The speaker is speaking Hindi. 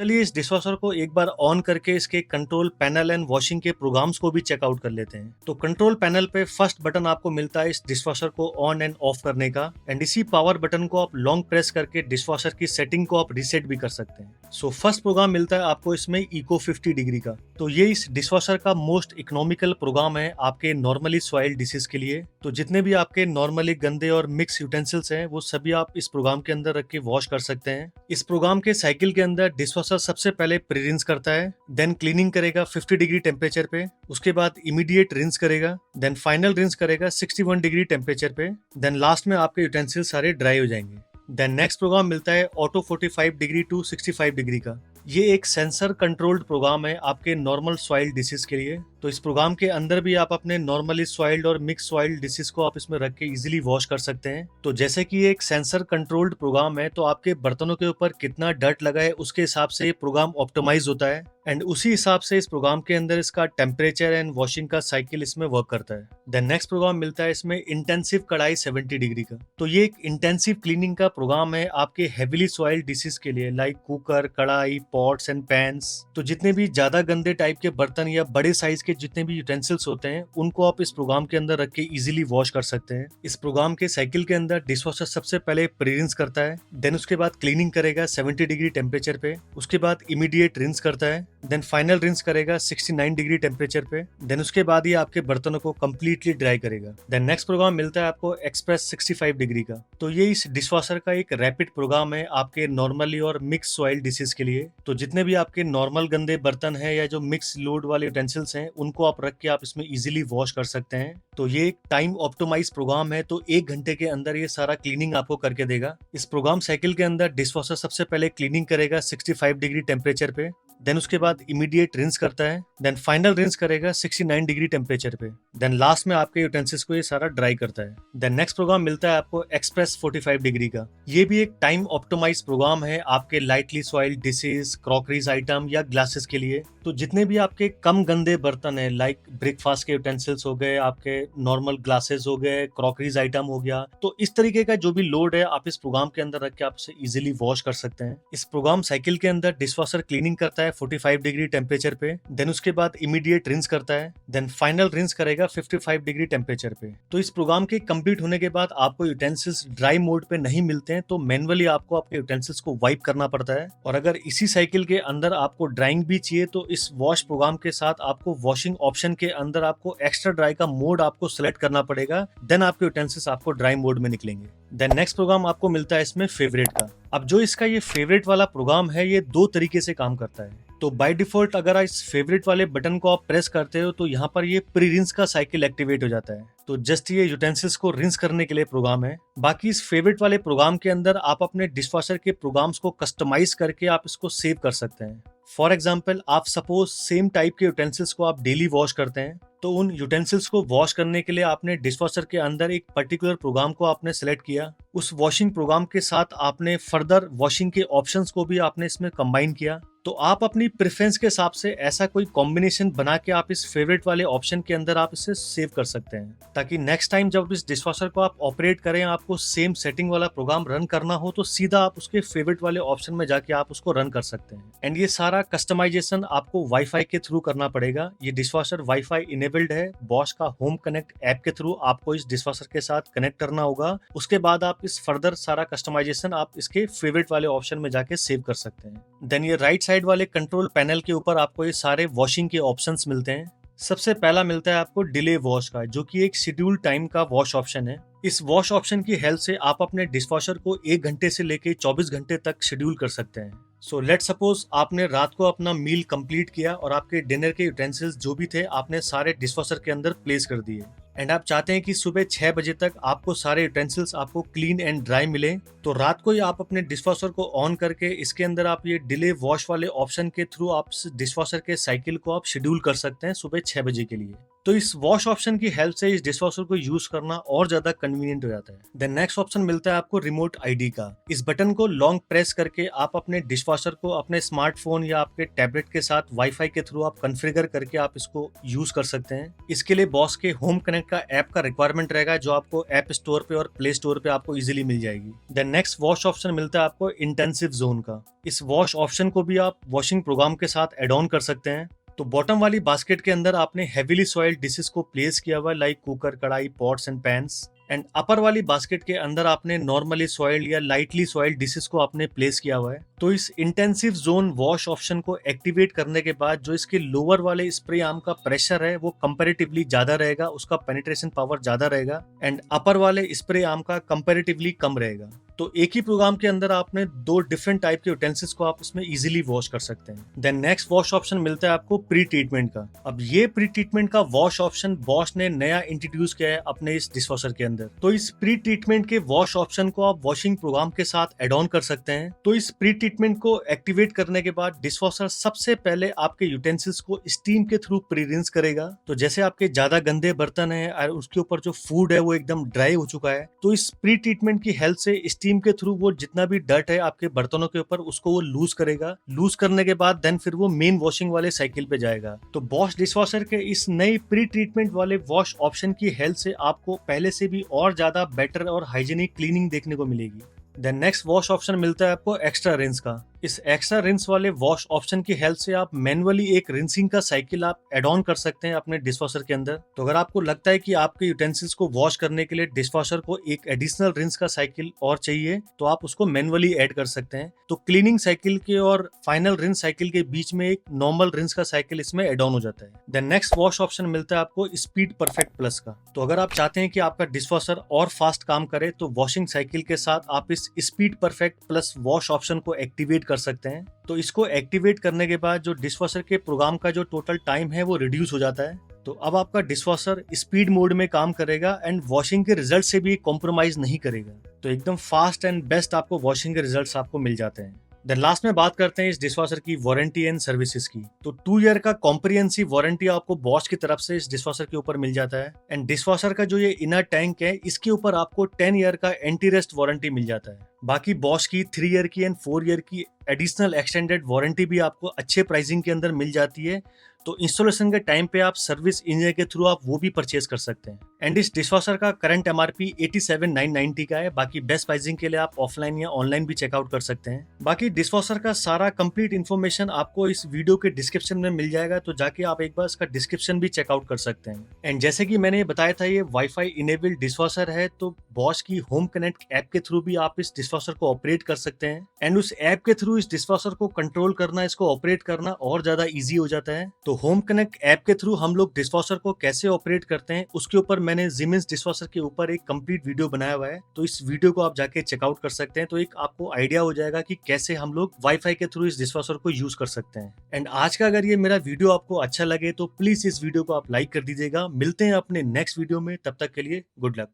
चलिए इस डिशवॉशर को एक बार ऑन करके इसके कंट्रोल पैनल एंड वॉशिंग के प्रोग्राम्स को भी चेकआउट कर लेते हैं। तो कंट्रोल पैनल पे फर्स्ट बटन आपको मिलता है इस डिशवॉशर को ऑन एंड ऑफ करने का, एंड इसी पावर बटन को आप लॉन्ग प्रेस करके डिशवॉशर की सेटिंग को आप रीसेट भी कर सकते हैं। सो फर्स्ट प्रोग्राम मिलता है आपको इसमें इको 50 डिग्री का। तो ये इस डिशवॉशर का मोस्ट इकोनॉमिकल प्रोग्राम है आपके नॉर्मली सॉइल्ड डिशेस के लिए। तो जितने भी आपके नॉर्मली गंदे और मिक्स यूटेंसिल्स हैं वो सभी आप इस प्रोग्राम के अंदर रख के वॉश कर सकते हैं। इस प्रोग्राम के साइकिल के अंदर डिशवॉशर सबसे पहले प्री रिंस करता है, देन क्लीनिंग करेगा 50 डिग्री टेम्परेचर पे, उसके बाद इमीडिएट रिंस करेगा, देन फाइनल रिंस करेगा 61 डिग्री टेम्परेचर पे, देन लास्ट में आपके यूटेंसिल सारे ड्राई हो जाएंगे। देन नेक्स्ट प्रोग्राम मिलता है ऑटो 45 डिग्री टू 65 डिग्री का। ये एक सेंसर कंट्रोल्ड प्रोग्राम है आपके नॉर्मल सॉइल्ड डिशेस के लिए। तो इस प्रोग्राम के अंदर भी आप अपने नॉर्मली सॉइल्ड और मिक्स सॉइल्ड डिशेस को आप इसमें रख के इजीली वॉश कर सकते हैं। तो जैसे कि ये एक सेंसर कंट्रोल्ड प्रोग्राम है, तो आपके बर्तनों के ऊपर कितना डर्ट लगा है उसके हिसाब से ये प्रोग्राम ऑप्टिमाइज होता है, एंड उसी हिसाब से इस प्रोग्राम के अंदर इसका टेम्परेचर एंड वॉशिंग का साइकिल इसमें वर्क करता है। देन नेक्स्ट प्रोग्राम मिलता है इसमें इंटेंसिव कढ़ाई 70 डिग्री का। तो ये एक इंटेंसिव क्लीनिंग का प्रोग्राम है आपके हेवीली सॉइल्ड डिशेस के लिए, लाइक कुकर, कढ़ाई, पॉट्स एंड पैन्स। तो जितने भी ज्यादा गंदे टाइप के बर्तन या बड़े साइज के जितने भी यूटेंसिल्स होते हैं उनको आप इस प्रोग्राम के अंदर रख के इजीली वॉश कर सकते हैं। इस प्रोग्राम के साइकिल के अंदर डिशवॉशर सबसे पहले प्री रिंस करता है, देन उसके बाद क्लीनिंग करेगा 70 डिग्री टेम्परेचर पे, उसके बाद इमीडिएट रिंस करता है, देन फाइनल रिंस करेगा 69 डिग्री टेम्परेचर पे, देन उसके बाद ये आपके बर्तनों को कंप्लीटली ड्राई करेगा। देन नेक्स्ट प्रोग्राम मिलता है आपको एक्सप्रेस 65 डिग्री का। तो ये इस डिशवॉशर का एक रैपिड प्रोग्राम है आपके नॉर्मली और मिक्स सॉइल डिशेस के लिए। तो जितने भी आपके नॉर्मल गंदे बर्तन है या जो मिक्स लोड वाले यूटेंसिल्स हैं उनको आप रख के आप इसमें इजीली वॉश कर सकते हैं। तो ये एक टाइम ऑप्टिमाइज प्रोग्राम है, तो 1 घंटे के अंदर ये सारा क्लीनिंग आपको करके देगा। इस प्रोग्राम साइकिल के अंदर डिशवॉशर सबसे पहले क्लीनिंग करेगा 65 डिग्री टेम्परेचर पे, देन उसके बाद इमीडिएट रिंस करता है, देन फाइनल रिंस करेगा 69 डिग्री टेम्परेचर पे, देन लास्ट में आपके यूटेंसिल्स को ये सारा ड्राई करता है। देन नेक्स्ट प्रोग्राम मिलता है आपको एक्सप्रेस 45 डिग्री का। ये भी एक टाइम ऑप्टिमाइज प्रोग्राम है आपके lightly soiled dishes, crockeries item या ग्लासेस के लिए। तो जितने भी आपके कम गंदे बर्तन है, लाइक ब्रेकफास्ट के यूटेंसिल्स हो गए, आपके नॉर्मल ग्लासेस हो गए, क्रॉकरीज आइटम हो गया, तो इस तरीके का जो भी लोड है आप इस प्रोग्राम के अंदर रख के आप इसे इजीली वॉश कर सकते हैं। इस प्रोग्राम साइकिल के अंदर डिशवॉशर क्लीनिंग करता है 45 डिग्री टेम्परेचर पे, देन उसके बाद इमीडिएट रिंस करता है, देन फाइनल रिंस करेगा 55 डिग्री टेम्परेचर पे। तो इस प्रोग्राम के कंप्लीट होने के बाद आपको यूटेंसिल्स ड्राई मोड पे नहीं मिलते हैं, तो मैनुअली आपको आपके यूटेंसिल्स को वाइप करना पड़ता है। और अगर इसी साइकिल के अंदर आपको ड्राइंग भी चाहिए तो इस वॉश प्रोग्राम के साथ आपको वॉशिंग ऑप्शन के अंदर आपको एक्स्ट्रा ड्राई का मोड आपको सिलेक्ट करना पड़ेगा, देन आपके यूटेंसिल्स आपको ड्राई मोड में निकलेंगे। देन नेक्स्ट प्रोग्राम आपको मिलता है इसमें फेवरेट का। अब जो इसका ये फेवरेट वाला प्रोग्राम है ये 2 तरीके से काम करता है। तो बाय डिफॉल्ट अगर आप इस फेवरेट वाले बटन को आप प्रेस करते हो तो यहाँ पर ये प्री रिंस का साइकिल एक्टिवेट हो जाता है। तो जस्ट ये यूटेंसिल्स को रिंस करने के लिए प्रोग्राम है। बाकी इस फेवरेट वाले प्रोग्राम के अंदर आप अपने डिशवॉशर के प्रोग्राम्स को कस्टमाइज करके आप इसको सेव कर सकते हैं। फॉर एग्जाम्पल आप सपोज सेम टाइप के यूटेंसिल्स को आप डेली वॉश करते हैं, तो उन यूटेंसिल्स को वॉश करने के लिए आपने डिशवॉशर के अंदर एक पर्टिकुलर प्रोग्राम को आपने सेलेक्ट किया। उस वॉशिंग प्रोग्राम के साथ आपने फर्दर वॉशिंग के ऑप्शंस को भी आपने इसमें कंबाइन किया। तो आप अपनी प्रेफरेंस के हिसाब से ऐसा कोई कॉम्बिनेशन बना के आप इस फेवरेट वाले ऑप्शन के अंदर आप इसे सेव कर सकते हैं, ताकि नेक्स्ट टाइम जब इस डिशवॉशर को आप ऑपरेट करें, आपको सेम सेटिंग वाला प्रोग्राम रन करना हो तो सीधा आप उसके फेवरेट वाले ऑप्शन में जाके आप उसको रन कर सकते हैं। एंड ये सारा कस्टमाइजेशन आपको वाईफाई के थ्रू करना पड़ेगा। ये डिशवॉशर वाईफाई इनेबल्ड है। बॉश का होम कनेक्ट ऐप के थ्रू आपको इस डिशवॉशर के साथ कनेक्ट करना होगा। उसके बाद आप इस फर्दर सारा कस्टमाइजेशन आप इसके फेवरेट वाले ऑप्शन में जाके सेव कर सकते हैं। देन ये राइट साइड वाले कंट्रोल पैनल के ऊपर आपको ये सारे वॉशिंग के ऑप्शंस मिलते हैं। सबसे पहला मिलता है आपको डिले वॉश का, जो कि एक शेड्यूल टाइम का वॉश ऑप्शन है। इस वॉश ऑप्शन की हेल्प से आप अपने डिशवॉशर को 1 घंटे से लेके 24 घंटे तक शेड्यूल कर सकते हैं। सो लेट सपोज आपने रात को अपना मील कंप्लीट किया और आपके डिनर के यूटेंसिल्स जो भी थे आपने सारे डिशवॉशर के अंदर प्लेस कर दिए, एंड आप चाहते हैं कि सुबह 6 बजे तक आपको सारे यूटेंसिल्स आपको क्लीन एंड ड्राई मिले, तो रात को ही आप अपने डिशवॉशर को ऑन करके इसके अंदर आप ये डिले वॉश वाले ऑप्शन के थ्रू आप डिशवॉशर के साइकिल को आप शेड्यूल कर सकते हैं सुबह 6 बजे के लिए। तो इस वॉश ऑप्शन की हेल्प से इस डिशवॉशर को यूज करना और ज्यादा कन्वीनियंट हो जाता है। देन नेक्स्ट ऑप्शन मिलता है आपको रिमोट आईडी का। इस बटन को लॉन्ग प्रेस करके आप अपने डिशवॉशर को अपने स्मार्टफोन या आपके टैबलेट के साथ वाईफाई के थ्रू आप कॉन्फ़िगर करके आप इसको यूज कर सकते हैं। इसके लिए बॉस के होम कनेक्ट का ऐप का रिक्वायरमेंट रहेगा, जो आपको ऐप स्टोर पे और प्ले स्टोर पे आपको इजीली मिल जाएगी। देन नेक्स्ट वॉश ऑप्शन मिलता है आपको इंटेंसिव जोन का। इस वॉश ऑप्शन को भी आप वॉशिंग प्रोग्राम के साथ एड ऑन कर सकते हैं। तो बॉटम वाली बास्केट के अंदर आपने हेवीली सॉइल्ड डिशेस को प्लेस किया हुआ है, लाइक कुकर, कढ़ाई, pots and pans. And upper वाली बास्केट के अंदर आपने नॉर्मली सॉइल्ड या लाइटली सॉइल्ड डिशेस को आपने प्लेस किया हुआ है। तो इस इंटेंसिव जोन वॉश ऑप्शन को एक्टिवेट करने के बाद जो इसके लोअर वाले स्प्रे आर्म का प्रेशर है वो कंपैरेटिवली ज्यादा रहेगा, उसका पेनिट्रेशन पावर ज्यादा रहेगा, एंड अपर वाले स्प्रे आर्म का कंपैरेटिवली कम रहेगा। तो एक ही प्रोग्राम के अंदर आपने दो डिफरेंट टाइप के यूटेंसिल्स को आप उसमें इजीली वॉश कर सकते हैं। देन नेक्स्ट वॉश ऑप्शन मिलता है आपको प्री ट्रीटमेंट का। अब ये प्री ट्रीटमेंट का वॉश ऑप्शन बॉश ने नया इंट्रोड्यूस किया है अपने इस डिशवॉशर के अंदर। तो इस प्री ट्रीटमेंट के वॉश ऑप्शन को आप वॉशिंग प्रोग्राम के साथ एड ऑन कर सकते हैं। तो इस प्री ट्रीटमेंट को एक्टिवेट करने के बाद डिशवॉशर सबसे पहले आपके यूटेंसिल्स को स्टीम के थ्रू प्री रिंस करेगा। तो जैसे आपके ज्यादा गंदे बर्तन है और उसके ऊपर जो फूड है वो एकदम ड्राई हो चुका है, तो इस प्री ट्रीटमेंट की हेल्प से स्टीम के थ्रू वो जितना भी डर्ट है आपके बर्तनों के ऊपर उसको वो लूज करेगा। लूज करने के बाद देन फिर वो मेन वॉशिंग वाले साइकिल पे जाएगा। तो बॉश डिशवॉशर के इस नई प्री ट्रीटमेंट वाले वॉश ऑप्शन की हेल्प से आपको पहले से भी और ज्यादा बेटर और हाइजीनिक क्लीनिंग देखने को मिलेगी। देन नेक्स्ट वॉश ऑप्शन मिलता है आपको एक्स्ट्रा रिंस का। इस एक्स्ट्रा रिंस वाले वॉश ऑप्शन की हेल्प से आप मैनुअली एक रिंसिंग का साइकिल आप एड ऑन कर सकते हैं अपने डिशवॉशर के अंदर। तो अगर आपको लगता है कि आपके यूटेंसिल्स को वॉश करने के लिए डिशवॉशर को एक एडिशनल रिंस का साइकिल और चाहिए, तो आप उसको मैनुअली ऐड कर सकते हैं। तो क्लीनिंग साइकिल के और फाइनल रिंस साइकिल के बीच में एक नॉर्मल रिंस का साइकिल इसमें एड ऑन हो जाता है। देन नेक्स्ट वॉश ऑप्शन मिलता है आपको स्पीड परफेक्ट प्लस का। तो अगर आप चाहते हैं कि आपका डिशवॉशर और फास्ट काम करे, तो वॉशिंग साइकिल के साथ आप इस speed perfect plus wash option को एक्टिवेट कर सकते हैं। तो इसको एक्टिवेट करने के बाद जो डिशवॉशर के प्रोग्राम का जो टोटल टाइम है वो रिड्यूस हो जाता है। तो अब आपका डिशवॉशर स्पीड मोड में काम करेगा एंड वॉशिंग के रिजल्ट से भी कॉम्प्रोमाइज नहीं करेगा। तो एकदम फास्ट एंड बेस्ट आपको वॉशिंग के रिजल्ट्स आपको मिल जाते हैं। देन लास्ट में बात करते हैं इस डिशवॉशर की वारंटी एंड सर्विसेज की। तो 2 ईयर का कॉम्प्रिहेंसिव वारंटी आपको बॉश की तरफ से इस डिशवॉशर के ऊपर मिल जाता है। एंड डिशवॉशर का जो ये इनर टैंक है इसके ऊपर आपको 10 ईयर का एंटी रस्ट वारंटी मिल जाता है। बाकी बॉश की 3 ईयर की एंड 4 ईयर की एडिशनल एक्सटेंडेड वारंटी भी आपको अच्छे प्राइसिंग के अंदर मिल जाती है। तो इंस्टॉलेशन के टाइम पे आप सर्विस इंजीनियर के थ्रू आप वो भी परचेज कर सकते हैं। एंड इस डिशवॉशर का करंट MRP 87,990 का है। बाकी बेस्ट प्राइसिंग के लिए आप ऑफलाइन या ऑनलाइन भी चेकआउट कर सकते हैं। बाकी डिशवॉशर का सारा कंप्लीट इन्फॉर्मेशन आपको इस वीडियो के डिस्क्रिप्शन में मिल जाएगा, तो जाके आप एक बार इसका डिस्क्रिप्शन भी चेकआउट कर सकते हैं। एंड जैसे कि मैंने बताया था ये वाईफाई इनेबल्ड डिशवॉशर है, तो बॉश की होम कनेक्ट ऐप के थ्रू भी आप इस डिशवॉशर को ऑपरेट कर सकते हैं। एंड उस ऐप के थ्रू इस डिशवॉशर को कंट्रोल करना, इसको ऑपरेट करना और ज्यादा ईजी हो जाता है। तो होम कनेक्ट ऐप के थ्रू हम लोग डिशवॉशर को कैसे ऑपरेट करते हैं उसके ऊपर मैंने Siemens डिशवॉशर के ऊपर एक कंप्लीट वीडियो बनाया हुआ है, तो इस वीडियो को आप जाके चेकआउट कर सकते हैं। तो एक आपको आइडिया हो जाएगा कि कैसे हम लोग वाईफाई के थ्रू इस डिशवॉशर को यूज कर सकते हैं। एंड आज का अगर ये मेरा वीडियो आपको अच्छा लगे तो प्लीज इस वीडियो को आप लाइक कर दीजिएगा। मिलते हैं अपने नेक्स्ट वीडियो में, तब तक के लिए गुड लक।